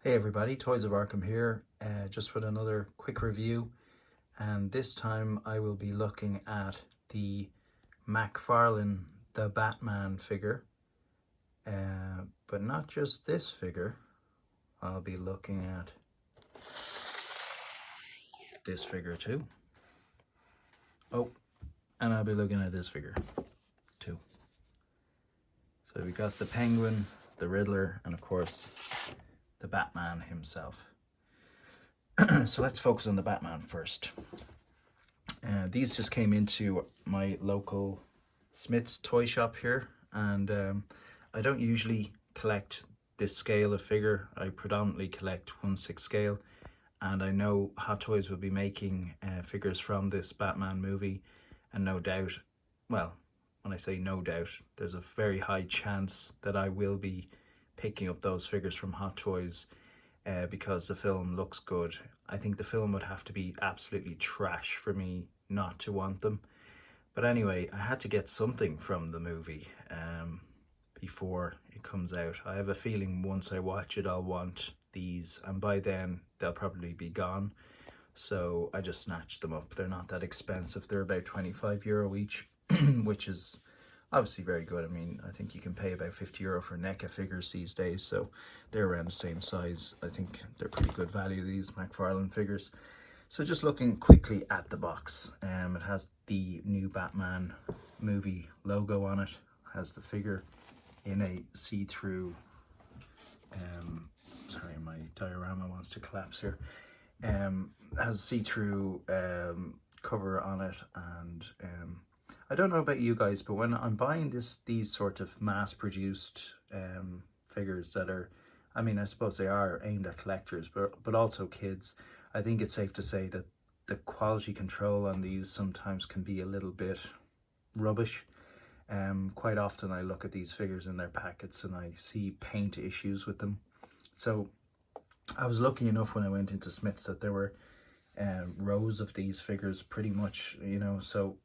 Hey everybody, Toys of Arkham here, just with another quick review, and this time I will be looking at the McFarlane The Batman figure, but not just this figure. I'll be looking at this figure too. Oh, and I'll be looking at this figure too. So we got the Penguin, the Riddler, and of course the Batman himself. So let's focus on the Batman first. These just came into my local Smith's toy shop here, and I don't usually collect this scale of figure. I predominantly collect 1/6 scale, and I know Hot Toys will be making figures from this Batman movie, and no doubt, well, when I say no doubt, there's a very high chance that I will be picking up those figures from Hot Toys because the film looks good. I think the film would have to be absolutely trash for me not to want them. But anyway, I had to get something from the movie before it comes out. I have a feeling once I watch it, I'll want these, and by then they'll probably be gone. So I just snatched them up. They're not that expensive. They're about €25 each, which is obviously very good. I mean, I think you can pay about €50 for NECA figures these days, so they're around the same size. I think they're pretty good value, these McFarlane figures. So just looking quickly at the box, it has the new Batman movie logo on it, has the figure in a see-through, sorry, my diorama wants to collapse here, has a see-through cover on it, and I don't know about you guys, but when I'm buying these sort of mass-produced figures that are, I mean, I suppose they are aimed at collectors, but also kids, I think it's safe to say that the quality control on these sometimes can be a little bit rubbish. Quite often I look at these figures in their packets and I see paint issues with them. So I was lucky enough when I went into Smith's that there were rows of these figures pretty much, you know, so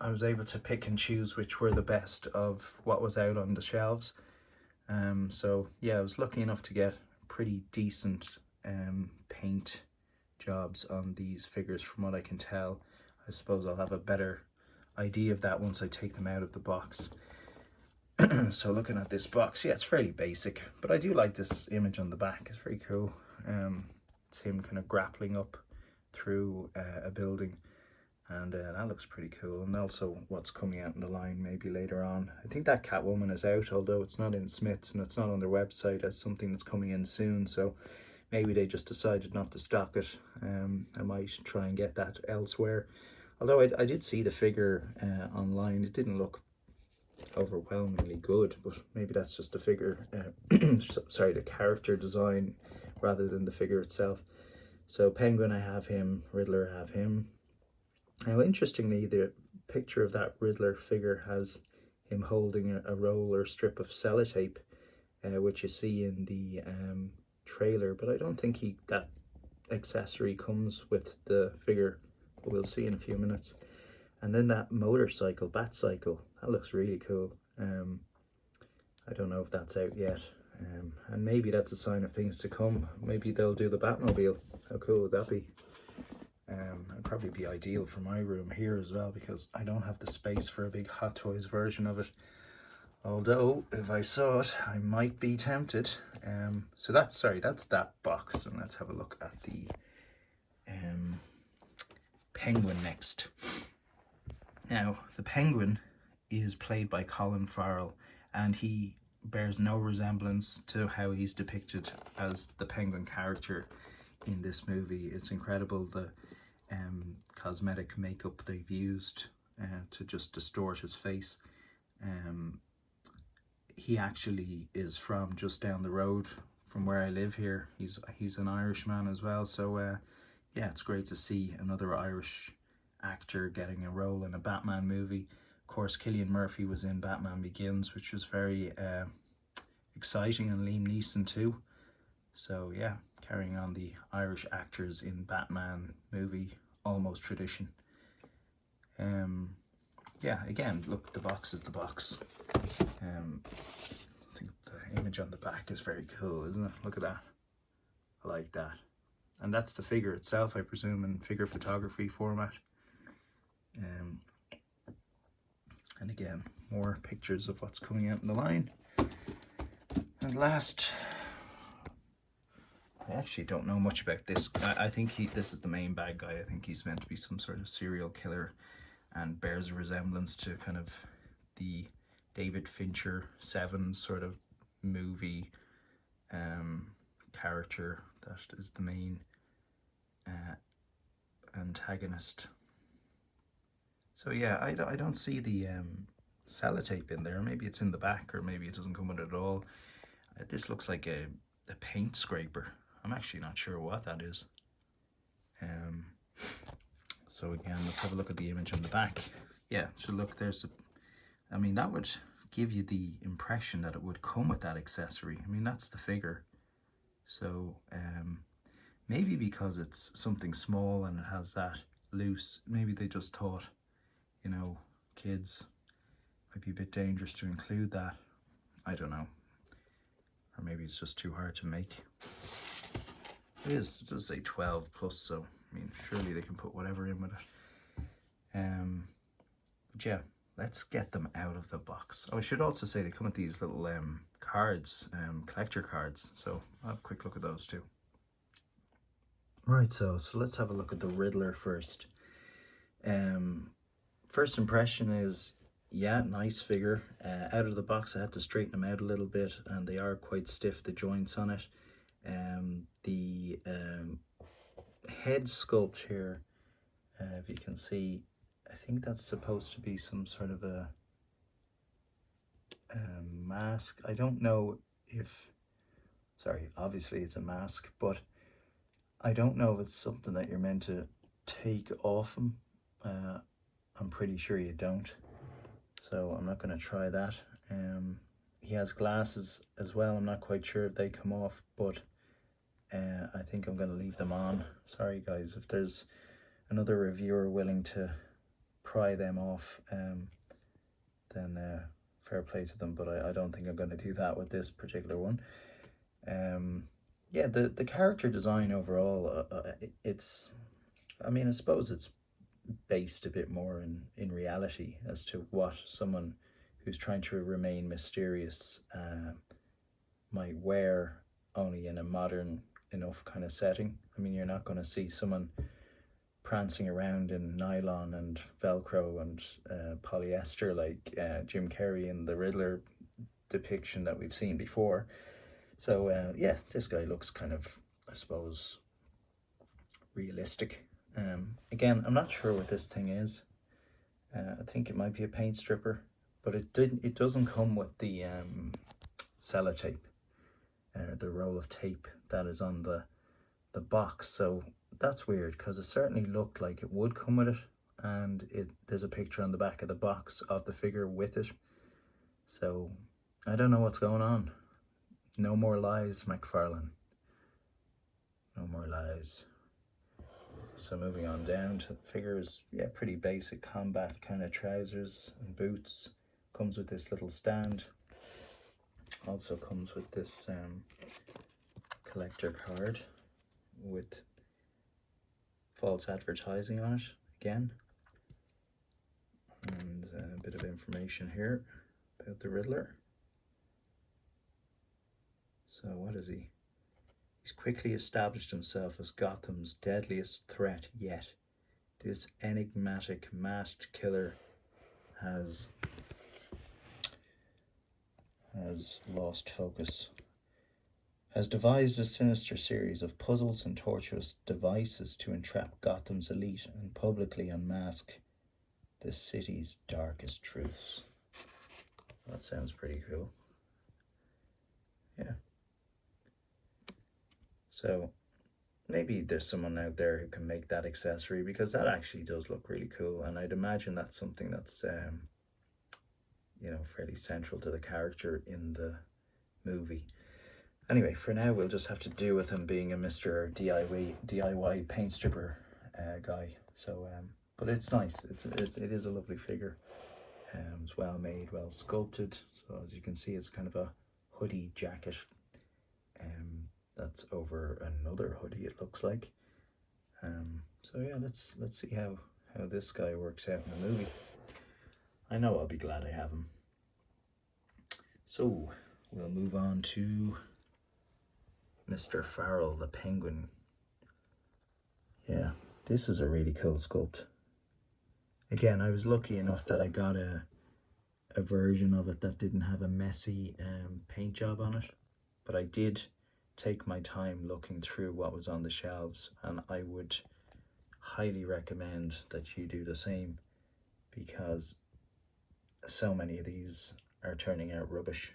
I was able to pick and choose which were the best of what was out on the shelves. So yeah, I was lucky enough to get pretty decent paint jobs on these figures from what I can tell. I suppose I'll have a better idea of that once I take them out of the box. So looking at this box, yeah, it's fairly basic, but I do like this image on the back. It's very cool. It's him kind of grappling up through a building, and that looks pretty cool. And also what's coming out in the line maybe later on. I think that Catwoman is out, although it's not in Smith's and it's not on their website as something that's coming in soon, so maybe they just decided not to stock it. I might try and get that elsewhere. Although I did see the figure online, it didn't look overwhelmingly good, but maybe that's just the figure, sorry, the character design rather than the figure itself. So Penguin, I have him. Riddler, I have him. Now, interestingly, the picture of that Riddler figure has him holding a roll or strip of sellotape, which you see in the trailer, but I don't think that accessory comes with the figure, but we'll see in a few minutes. And then that motorcycle, Batcycle, that looks really cool. I don't know if that's out yet, and maybe that's a sign of things to come. Maybe they'll do the Batmobile. How cool would that be? It'd probably be ideal for my room here as well, because I don't have the space for a big Hot Toys version of it. Although, if I saw it, I might be tempted. So that's that box, and let's have a look at the Penguin next. Now, the Penguin is played by Colin Farrell, and he bears no resemblance to how he's depicted as the Penguin character in this movie. It's incredible the cosmetic makeup they've used to just distort his face. He actually is from just down the road from where I live here. He's an Irishman as well, so yeah, it's great to see another Irish actor getting a role in a Batman movie. Of course, Cillian Murphy was in Batman Begins, which was very exciting, and Liam Neeson too. So yeah, carrying on the Irish actors in Batman movie almost tradition. Yeah, again, look, the box is the box. I think the image on the back is very cool, isn't it? Look at that. I like that. And that's the figure itself, I presume, in figure photography format. And again, more pictures of what's coming out in the line. And last, I actually don't know much about this. I think this is the main bad guy. I think he's meant to be some sort of serial killer and bears a resemblance to kind of the David Fincher 7 sort of movie character that is the main antagonist. So yeah, I don't see the sellotape in there. Maybe it's in the back, or maybe it doesn't come with it at all. This looks like a paint scraper. I'm actually not sure what that is. So again, let's have a look at the image on the back. Yeah, so look, there's the, I mean, that would give you the impression that it would come with that accessory. I mean, that's the figure. So maybe because it's something small and it has that loose, maybe they just thought, you know, kids might be a bit dangerous to include that. I don't know. Or maybe it's just too hard to make. It does say 12 plus, so I mean, surely they can put whatever in with it. But yeah, let's get them out of the box. Oh, I should also say they come with these little cards, collector cards. So I'll have a quick look at those too. Right, so let's have a look at the Riddler first. First impression is, yeah, nice figure. Out of the box, I had to straighten them out a little bit, and they are quite stiff, the joints on it. The head sculpt here, if you can see, I think that's supposed to be some sort of a mask. I don't know if, sorry, obviously it's a mask, but I don't know if it's something that you're meant to take off him. I'm pretty sure you don't, so I'm not going to try that. He has glasses as well. I'm not quite sure if they come off, but I think I'm going to leave them on. Sorry guys, if there's another reviewer willing to pry them off, then fair play to them, but I don't think I'm going to do that with this particular one. Yeah, the character design overall, it's, I mean, I suppose it's based a bit more in reality as to what someone who's trying to remain mysterious might wear, only in a modern enough kind of setting. I mean, you're not going to see someone prancing around in nylon and Velcro and polyester like Jim Carrey in the Riddler depiction that we've seen before. So yeah, this guy looks kind of, I suppose, realistic. Again, I'm not sure what this thing is. I think it might be a paint stripper, but it doesn't come with the sellotape, the roll of tape that is on the box. So that's weird, because it certainly looked like it would come with it, and there's a picture on the back of the box of the figure with it. So I don't know what's going on. No more lies, McFarlane. No more lies. So moving on down to the figures, yeah, pretty basic combat kind of trousers and boots. Comes with this little stand. Also comes with this collector card with false advertising on it again, and a bit of information here about the Riddler. So what is he? He's quickly established himself as Gotham's deadliest threat yet. This enigmatic masked killer has lost focus, has devised a sinister series of puzzles and tortuous devices to entrap Gotham's elite and publicly unmask the city's darkest truths. That sounds pretty cool. Yeah. So maybe there's someone out there who can make that accessory, because that actually does look really cool, and I'd imagine that's something that's you know, fairly central to the character in the movie. Anyway, for now we'll just have to do with him being a Mr. DIY paint stripper guy. So but it's nice. It is a lovely figure. It's well made, well sculpted. So as you can see, it's kind of a hoodie jacket. that's over another hoodie, it looks like. So yeah, let's see how this guy works out in the movie. I know I'll be glad I have him. So we'll move on to Mr. Farrell the Penguin. Yeah, this is a really cool sculpt. Again, I was lucky enough that I got a version of it that didn't have a messy paint job on it, but I did take my time looking through what was on the shelves, and I would highly recommend that you do the same, because so many of these are turning out rubbish.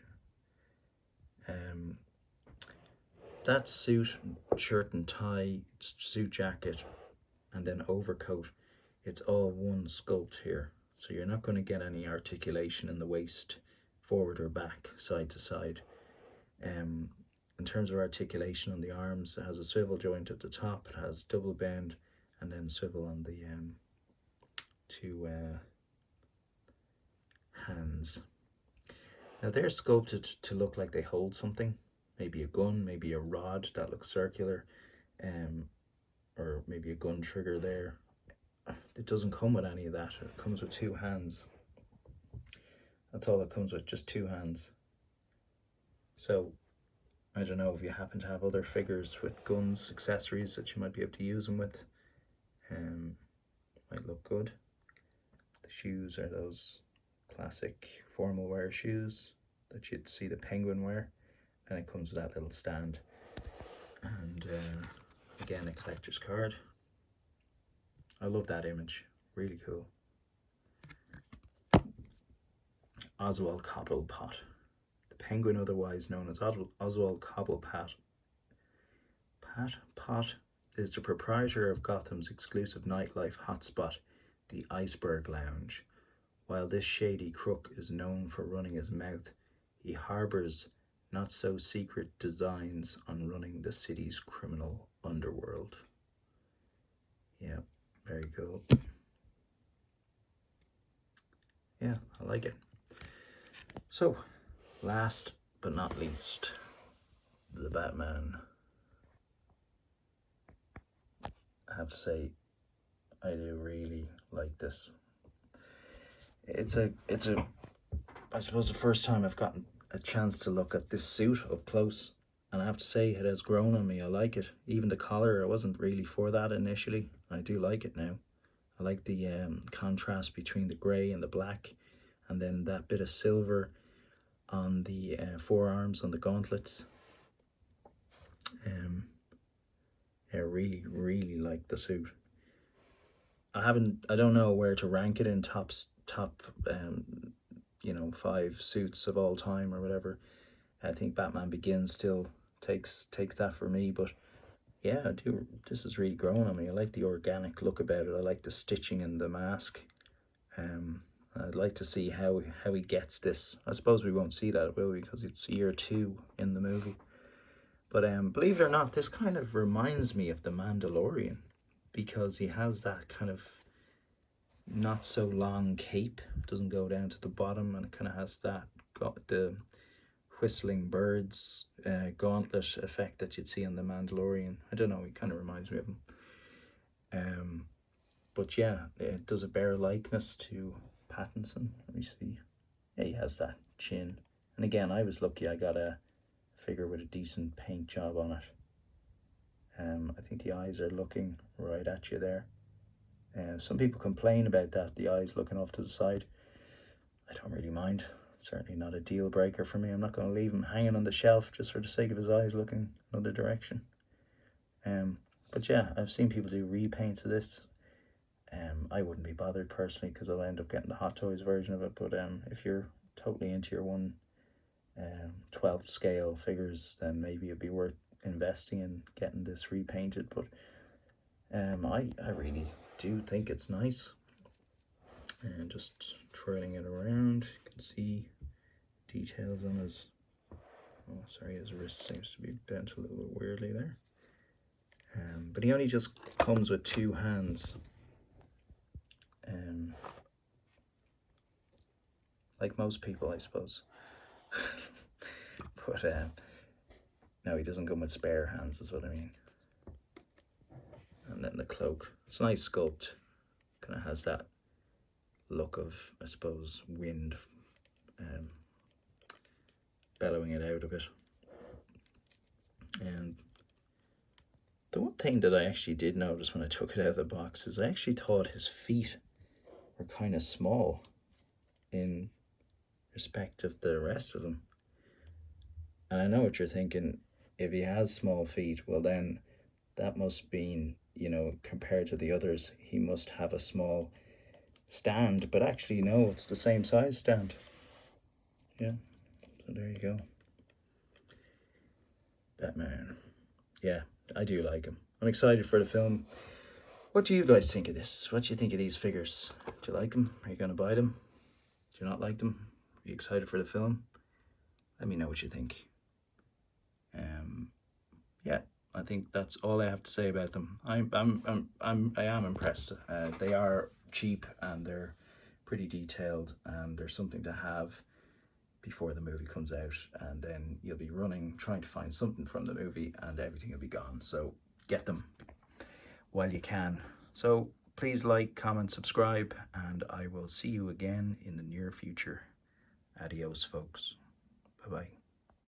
That suit, shirt and tie, suit jacket, and then overcoat, it's all one sculpt here, so you're not going to get any articulation in the waist, forward or back, side to side. In terms of articulation on the arms, it has a swivel joint at the top, it has double bend, and then swivel on the two hands. Now they're sculpted to look like they hold something, maybe a gun, maybe a rod that looks circular, or maybe a gun trigger there. It doesn't come with any of that. It comes with two hands. That's all it comes with, just two hands. So I don't know if you happen to have other figures with guns, accessories that you might be able to use them with. Might look good. The shoes are those classic formal wear shoes that you'd see the Penguin wear, and it comes with that little stand. And again, a collector's card. I love that image, really cool. Oswald Cobblepot. The Penguin, otherwise known as Oswald Cobblepot. Pot is the proprietor of Gotham's exclusive nightlife hotspot, the Iceberg Lounge. While this shady crook is known for running his mouth, he harbors not-so-secret designs on running the city's criminal underworld. Yeah, very cool. Yeah, I like it. So, last but not least, the Batman. I have to say, I do really like this. It's a I suppose the first time I've gotten a chance to look at this suit up close, and I have to say it has grown on me. I like it. Even the collar, I wasn't really for that initially. I do like it now. I like the contrast between the grey and the black, and then that bit of silver on the forearms, on the gauntlets. I really like the suit. I don't know where to rank it in top 5 suits of all time or whatever. I think Batman Begins still takes that for me, but yeah, I do. This is really growing on me. I like the organic look about it. I like the stitching and the mask. I'd like to see how he gets this. I suppose we won't see that, will we? Because it's year 2 in the movie. But believe it or not, this kind of reminds me of the Mandalorian, because he has that kind of not so long cape. It doesn't go down to the bottom, and it kind of has that the whistling birds gauntlet effect that you'd see on the Mandalorian. I don't know, it kind of reminds me of him. But yeah, it does a bear likeness to Pattinson. Let me see. Yeah, he has that chin. And again, I was lucky I got a figure with a decent paint job on it. I think the eyes are looking right at you there. Some people complain about that, the eyes looking off to the side. I don't really mind. Certainly not a deal breaker for me. I'm not going to leave him hanging on the shelf just for the sake of his eyes looking another direction. But yeah, I've seen people do repaints of this. I wouldn't be bothered personally, because I'll end up getting the Hot Toys version of it. But if you're totally into your 1/12 scale figures, then maybe it'd be worth investing in getting this repainted. But I really do think it's nice. And just twirling it around, you can see details on his, oh sorry, his wrist seems to be bent a little bit weirdly there. But he only just comes with 2 hands. Like most people, I suppose. But No, he doesn't come with spare hands, is what I mean. And then the cloak. It's a nice sculpt. Kind of has that look of, I suppose, wind bellowing it out a bit. And the one thing that I actually did notice when I took it out of the box is I actually thought his feet were kind of small in respect of the rest of him. And I know what you're thinking. If he has small feet, well then that must mean, you know, compared to the others, he must have a small stand. But actually, no, it's the same size stand. Yeah, so there you go. Batman. Yeah, I do like him. I'm excited for the film. What do you guys think of this? What do you think of these figures? Do you like them? Are you going to buy them? Do you not like them? Are you excited for the film? Let me know what you think. Yeah, I think that's all I have to say about them. I am impressed. They are cheap and they're pretty detailed, and they're something to have before the movie comes out, and then you'll be running trying to find something from the movie and everything will be gone. So get them while you can. So please like, comment, subscribe, and I will see you again in the near future. Adios, folks. Bye-bye.